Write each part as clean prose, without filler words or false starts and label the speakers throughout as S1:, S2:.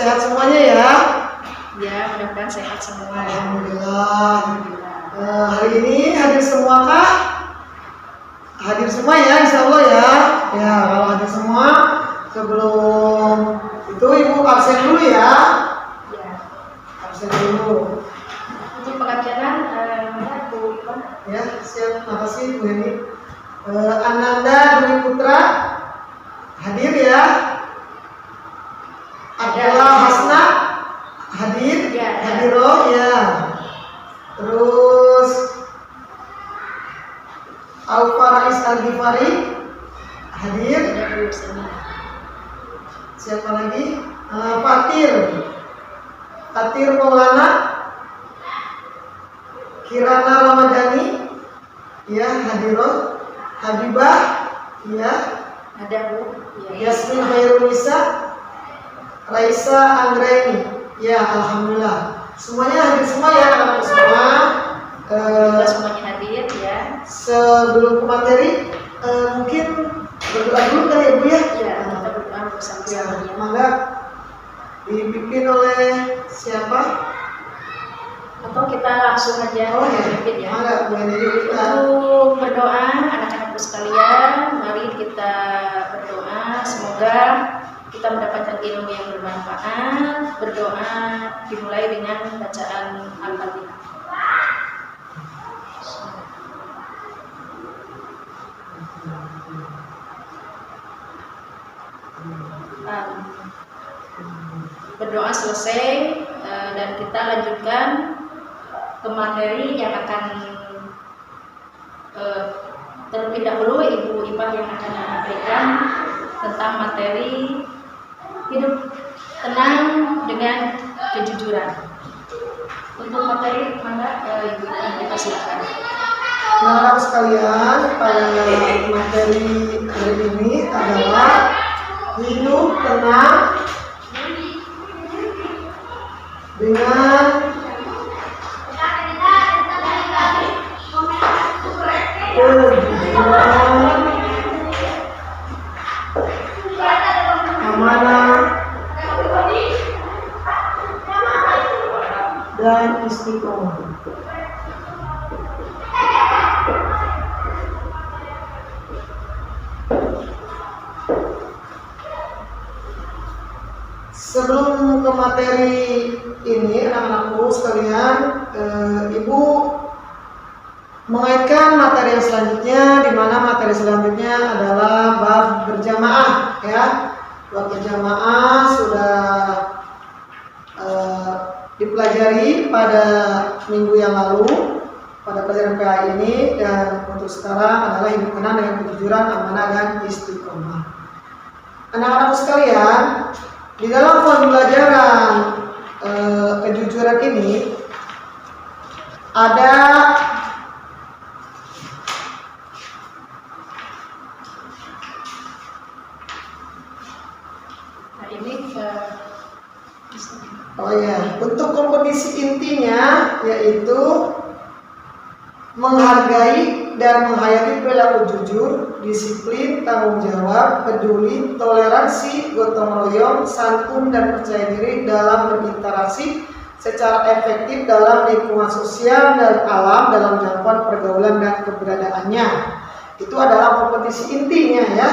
S1: sehat semuanya ya?
S2: Ya, mudah-mudahan sehat semua.
S1: Alhamdulillah. Hari ini hadir semua kak? Hadir semua ya, insya Allah ya. Ya, kalau hadir semua, sebelum itu ibu absen dulu ya.
S2: Ya.
S1: Absen dulu.
S2: Untuk pengajaran, Bu Ipan.
S1: Ya, siap. Makasih Bu Heni. Ananda Dwi Putra hadir ya. Abdullah Hasna hadir.
S2: Ya.
S1: Hadiroh ya. Terus Alfarais Al-Ghifari hadir.
S2: Ada Bu Seni.
S1: Siapa lagi? Fatir Maulana, Kirana Ramadhani ya, hadiroh. Habibah ya,
S2: Ada Bu. Ya.
S1: Yasmin Khairunisa, Raisa Anggraini ya, alhamdulillah semuanya hadir semua ya, anak-anak semua.
S2: Juga semuanya hadir ya.
S1: Sebelum ke materi, mungkin berdoa dulu kali ya Bu ya.
S2: Ya, kita berdoa bersama-sama ya.
S1: Mangga dipimpin oleh siapa?
S2: Atau kita langsung aja
S1: Ya.
S2: ya.
S1: Mangga Bu Heni kita.
S2: Untuk berdoa anak-anakku sekalian, mari kita berdoa semoga kita mendapatkan ilmu yang bermanfaat. Berdoa dimulai dengan bacaan Al-Fatihah. Berdoa selesai dan kita lanjutkan ke materi yang akan terlebih dahulu Ibu Ipah yang akan menyampaikan tentang materi hidup tenang dengan kejujuran. Untuk materi mana Ibu Ipah kita silakan.
S1: Anak-anak sekalian, pada materi hari ini adalah hidup tenang dengan kejujuran, amanah, dan istiqomah. Sebelum ke materi ini, anak-anakku sekalian, Ibu mengaitkan materi yang selanjutnya, di mana materi selanjutnya adalah bab berjamaah, ya. Bab berjamaah sudah dipelajari pada minggu yang lalu pada pelajaran PA ini, dan untuk sekarang adalah hidup tenang dengan kejujuran, amanah, dan istiqomah. Anak-anakku sekalian, di dalam pembelajaran kejujuran ini ada untuk kompetisi intinya yaitu menghargai dan menghayati perilaku jujur, disiplin, tanggung jawab, peduli, toleransi, gotong royong, santun, dan percaya diri dalam berinteraksi secara efektif dalam lingkungan sosial dan alam dalam jangkauan pergaulan dan keberadaannya. Itu adalah kompetisi intinya ya.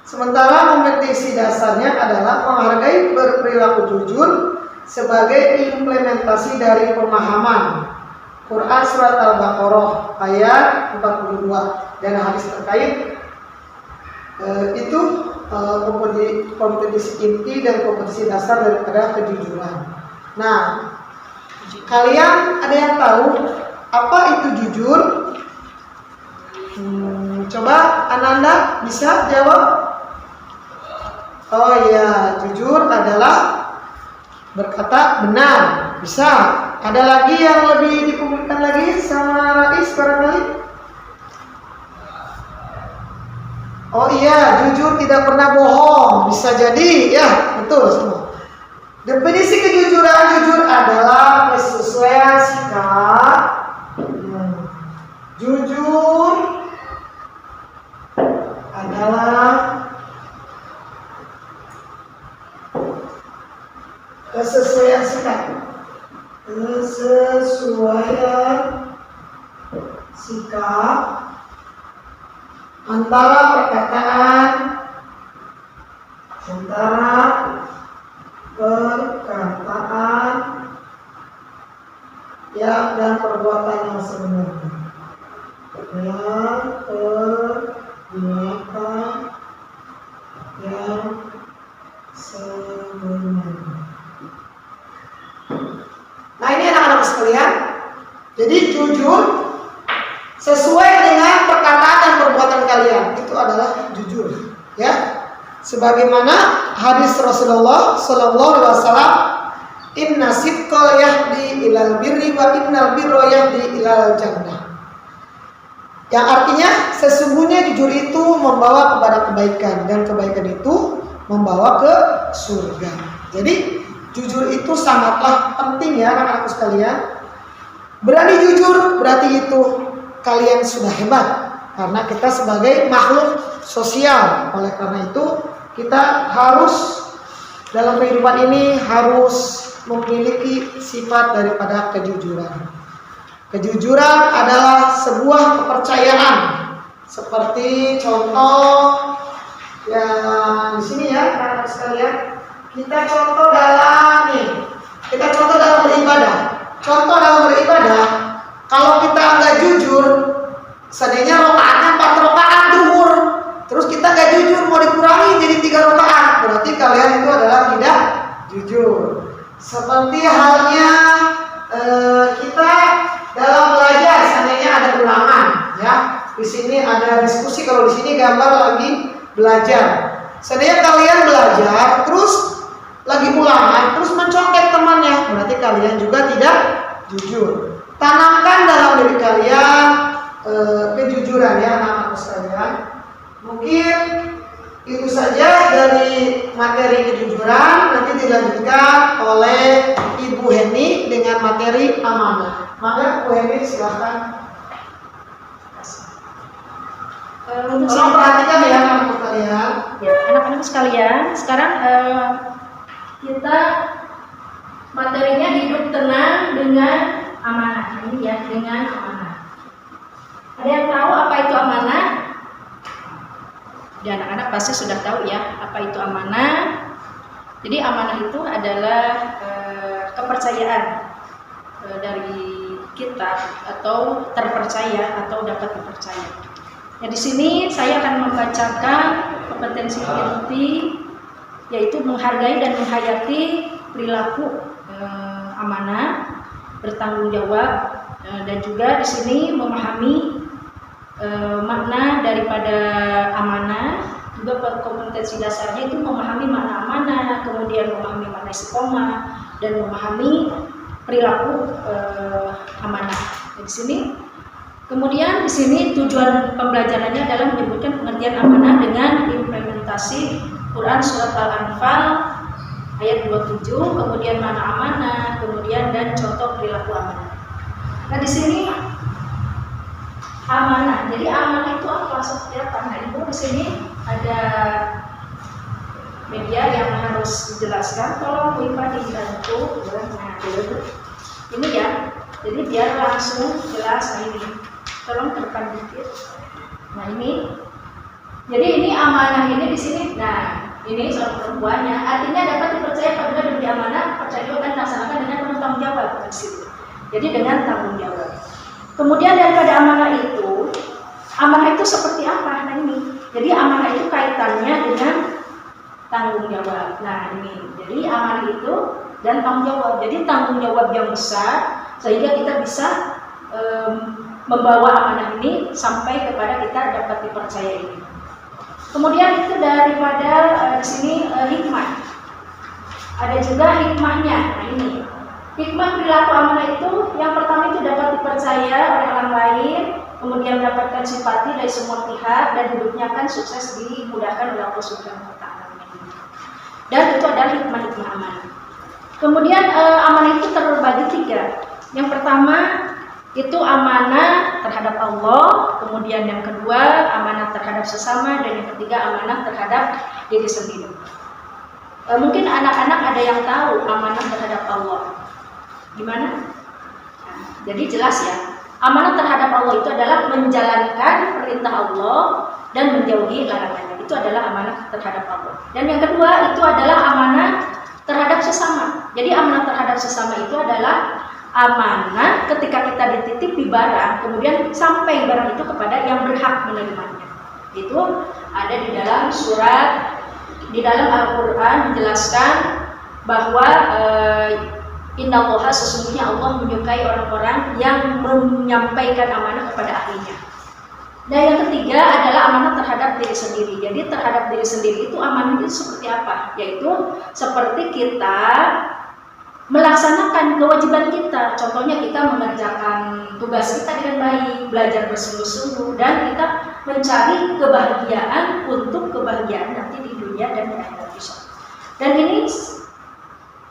S1: Sementara kompetisi dasarnya adalah menghargai berperilaku jujur sebagai implementasi dari pemahaman Quran Surat Al-Baqarah ayat 42 dan hadis terkait. Itu kompetisi inti dan kompetisi dasar daripada kejujuran. Nah, kalian ada yang tahu apa itu jujur? Coba Ananda bisa jawab? Oh iya, jujur adalah berkata benar. Bisa. Ada lagi yang lebih dikumpulkan lagi sama Rais barangkali? Oh iya, jujur tidak pernah bohong. Bisa jadi, ya betul semua. Definisi kejujuran, jujur adalah kesesuaian sikap. Jujur adalah kesesuaian sikap antara perkataan dan perbuatan yang sebenarnya. Nah, ini anak-anak sekalian. Jadi jujur sesuai dengan perkataan dan perbuatan kalian, itu adalah jujur, ya. Sebagaimana hadis Rasulullah sallallahu alaihi wasallam, inna sidqa yahdi ilal birri wa innal birra yahdi ilal jannah. Yang artinya sesungguhnya jujur itu membawa kepada kebaikan dan kebaikan itu membawa ke surga. Jadi jujur itu sangatlah penting ya anak-anakku sekalian. Berani jujur berarti itu kalian sudah hebat, karena kita sebagai makhluk sosial. Oleh karena itu kita harus dalam kehidupan ini harus memiliki sifat daripada kejujuran. Kejujuran adalah sebuah kepercayaan. Seperti contoh yang di sini ya anak-anak sekalian. Kita contoh dalam beribadah. Contoh dalam beribadah, kalau kita nggak jujur, seandainya rokaatnya 4 rokaat duhur, terus kita nggak jujur mau dikurangi jadi 3 rokaat, berarti kalian itu adalah tidak jujur. Seperti halnya kita dalam belajar, seandainya ada ulangan, ya. Di sini ada diskusi, kalau di sini gambar lagi belajar. Seandainya kalian belajar, terus lagi ulangan, terus mencontek temannya, berarti kalian juga tidak jujur. Tanamkan dalam diri kalian kejujuran ya anak-anak sekalian. Mungkin itu saja dari materi kejujuran. Nanti dilanjutkan oleh Ibu Heni dengan materi amanah. Maka Bu Heni silahkan. Tolong perhatikan ya anak-anak sekalian.
S2: Ya, anak-anak sekalian, sekarang kita materinya hidup tenang dengan amanah. Ini ya, dengan amanah. Ada yang tahu apa itu amanah? Ya, anak-anak pasti sudah tahu ya apa itu amanah. Jadi amanah itu adalah kepercayaan dari kita atau terpercaya atau dapat dipercaya. Nah, di sini saya akan membacakan kompetensi inti, yaitu menghargai dan menghayati perilaku amanah, bertanggung jawab, dan juga di sini memahami makna daripada amanah. Juga kompetensi dasarnya itu memahami makna amanah, kemudian memahami makna istiqomah, dan memahami perilaku amanah. Di sini, kemudian di sini tujuan pembelajarannya adalah menyebutkan pengertian amanah dengan implementasi Quran surat Al-Anfal ayat 27, kemudian makna amanah, kemudian dan contoh perilaku amanah. Nah, di sini amanah. Jadi amanah itu apa? Seperti apa? Nah, Ibu di sini ada media yang harus dijelaskan. Tolong Bu Ipa dibantu. Nah, ini ya. Jadi biar langsung jelas. Nah, ini. Tolong ke depan dikit. Nah, ini. Jadi ini amanah ini di sini. Nah, ini soal perempuannya. Artinya dapat dipercaya apabila diberi amanah, percaya dan dilaksanakan dengan penuh tanggung jawab. Jadi dengan tanggung jawab. Kemudian daripada amanah itu seperti apa? Nah, ini. Jadi amanah itu kaitannya dengan tanggung jawab. Nah, ini. Jadi amanah itu dan tanggung jawab. Jadi tanggung jawab yang besar sehingga kita bisa membawa amanah ini sampai kepada kita dapat dipercaya ini. Kemudian itu daripada di sini hikmah. Ada juga hikmahnya. Nah, ini. Hikmah perilaku amanah itu yang pertama itu dapat dipercaya oleh orang lain, kemudian mendapatkan simpati dari semua pihak, dan hidupnya akan sukses dimudahkan oleh Allah Subhanahu wa Ta'ala. Dan itu adalah hikmah-hikmah amanah. Kemudian amanah itu terbagi 3. Yang pertama itu amanah terhadap Allah, kemudian yang kedua amanah terhadap sesama, dan yang ketiga amanah terhadap diri sendiri. Mungkin anak-anak ada yang tahu amanah terhadap Allah. Gimana? Nah, jadi jelas ya, amanah terhadap Allah itu adalah menjalankan perintah Allah dan menjauhi larangannya. Itu adalah amanah terhadap Allah. Dan yang kedua itu adalah amanah terhadap sesama. Jadi amanah terhadap sesama itu adalah amanah ketika kita dititipi barang, kemudian sampai barang itu kepada yang berhak menerimanya. Itu ada di dalam surat, di dalam Al-Quran menjelaskan bahwa innallaha, sesungguhnya Allah menyukai orang-orang yang menyampaikan amanah kepada ahlinya. Dan yang ketiga adalah amanah terhadap diri sendiri. Jadi terhadap diri sendiri itu amanah itu seperti apa? Yaitu seperti kita melaksanakan kewajiban kita. Contohnya kita mengerjakan tugas kita dengan baik, belajar bersungguh-sungguh, dan kita mencari kebahagiaan untuk kebahagiaan nanti di dunia dan di akhirat. Dan ini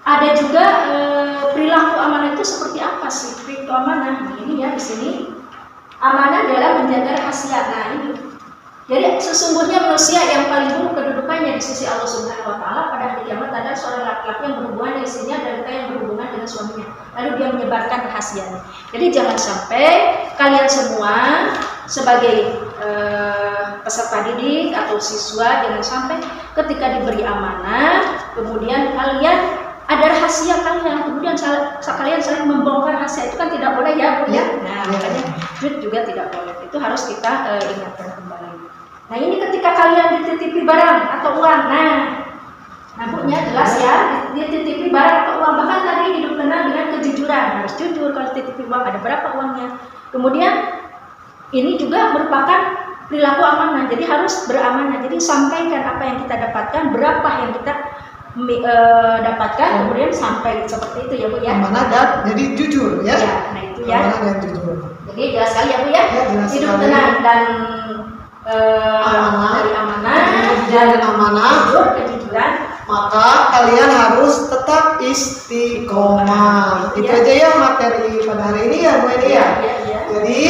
S2: ada juga perilaku amanah itu seperti apa sih? Perilaku amanah ini ya di sini. Amanah adalah menjaga rahasia. Nah ini. Jadi sesungguhnya manusia yang paling buruk kedudukannya di sisi Allah Subhanahu wa taala pada hari kiamat adalah seorang laki-laki yang berhubungan dengan istrinya dan kita yang berhubungan dengan suaminya. Lalu dia menyebarkan rahasianya. Jadi jangan sampai kalian semua sebagai peserta didik atau siswa, jangan sampai ketika diberi amanah kemudian kalian ada rahasia kalian, kemudian kalian saling membongkar rahasia. Itu kan tidak boleh ya, Bu ya. Nah, makanya jujur juga tidak boleh. Itu harus kita ingatkan kembali. Nah, ini ketika kalian dititipi barang atau uang. Nah, Bu nya jelas ya, dititipi barang atau uang. Bahkan tadi hidup tenang dengan kejujuran. Harus jujur kalau titipi uang, ada berapa uangnya. Kemudian ini juga merupakan perilaku amanah. Jadi harus beramanah. Jadi sampaikan apa yang kita dapatkan, berapa yang kita dapatkan, kemudian sampai seperti itu ya Bu ya.
S1: Amanah dan jadi jujur ya.
S2: Nah itu ya.
S1: Amanah dan jujur.
S2: Jadi jelas sekali ya Bu ya. Hidup
S1: sekali.
S2: tenang dan
S1: amanah,
S2: dari amanah
S1: dan amanah,
S2: jujur, kejujuran.
S1: Maka kalian harus tetap istiqomah. Itu aja ya materi pada hari ini ya Bu ini ya. Jadi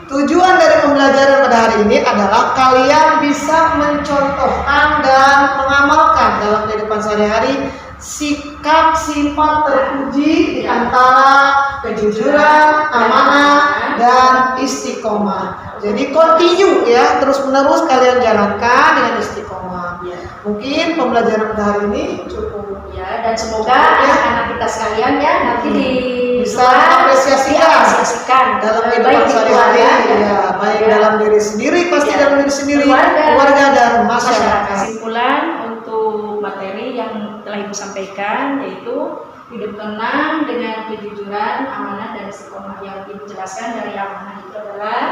S1: tujuan dari pembelajaran pada hari ini adalah kalian bisa mencontohkan dan mengamalkan dalam kehidupan sehari-hari sikap sifat terpuji di antara kejujuran, amanah, dan istiqomah. Jadi continue ya, terus-menerus kalian jalankan dengan istiqomah. Mungkin pembelajaran pada hari ini cukup
S2: ya, dan semoga anak-anak kita sekalian ya nanti
S1: bisa apresiasikan dalam kehidupan sehari-hari ya, baik dalam diri sendiri, pasti dalam diri sendiri, keluarga dan masyarakat.
S2: Kesimpulan untuk materi yang telah Ibu sampaikan yaitu hidup tenang dengan kejujuran, amanah dan istiqomah. Yang Ibu jelaskan dari amanah itu adalah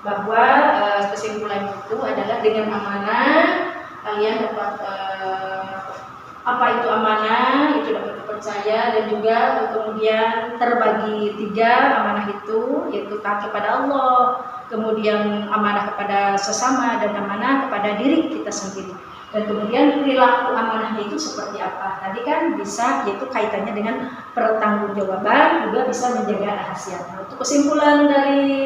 S2: bahwa kesimpulan itu adalah dengan amanah kalian dapat apa itu amanah, itu dapat dipercaya, dan juga kemudian terbagi 3 amanah itu, yaitu taat kepada Allah, kemudian amanah kepada sesama, dan amanah kepada diri kita sendiri. Dan kemudian perilaku amanahnya itu seperti apa? Tadi kan bisa, yaitu kaitannya dengan pertanggungjawaban, juga bisa menjaga rahasia. Nah, untuk kesimpulan dari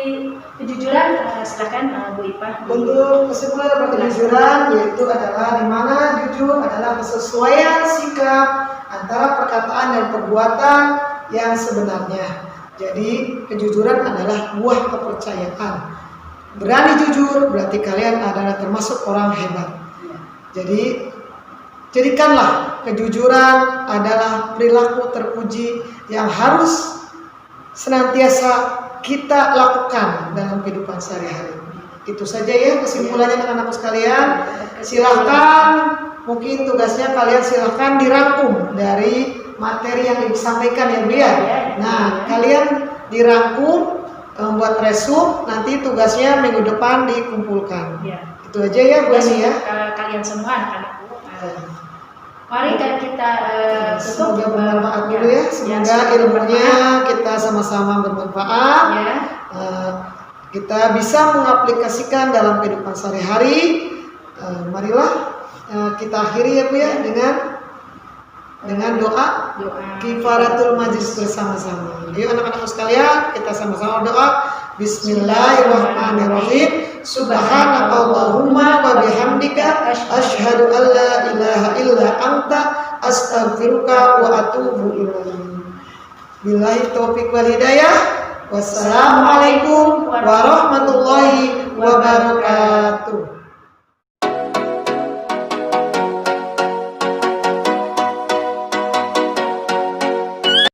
S2: kejujuran, silakan Bu Ipah.
S1: Untuk kesimpulan dari kejujuran yaitu adalah di mana jujur adalah kesesuaian sikap antara perkataan dan perbuatan yang sebenarnya. Jadi kejujuran adalah buah kepercayaan. Berani jujur berarti kalian adalah termasuk orang hebat. Jadi jadikanlah kejujuran adalah perilaku terpuji yang harus senantiasa kita lakukan dalam kehidupan sehari-hari. Itu saja ya kesimpulannya anak-anakku sekalian. Silahkan, mungkin tugasnya kalian silahkan dirangkum dari materi yang disampaikan ya Bu ya. Nah, kalian dirangkum, membuat resume, nanti tugasnya minggu depan dikumpulkan. Itu aja ya Bu Ani ya.
S2: Kalian semua anak-anakku. Mari kita
S1: semoga bermanfaat dulu ya. Semoga ilmunya kita sama-sama bermanfaat. Kita bisa mengaplikasikan dalam kehidupan sehari-hari. Marilah kita akhiri ya Bu ya dengan doa kifaratul majlis bersama-sama. Jadi anak-anakku sekalian, kita sama-sama doa. Bismillahirrahmanirrahim. Subhanakallahumma wa bihamdika asyhadu an la ilaha illa anta Astaghfiruka wa atubu ilaik. Billahi taufiq wal hidayah. Wassalamualaikum warahmatullahi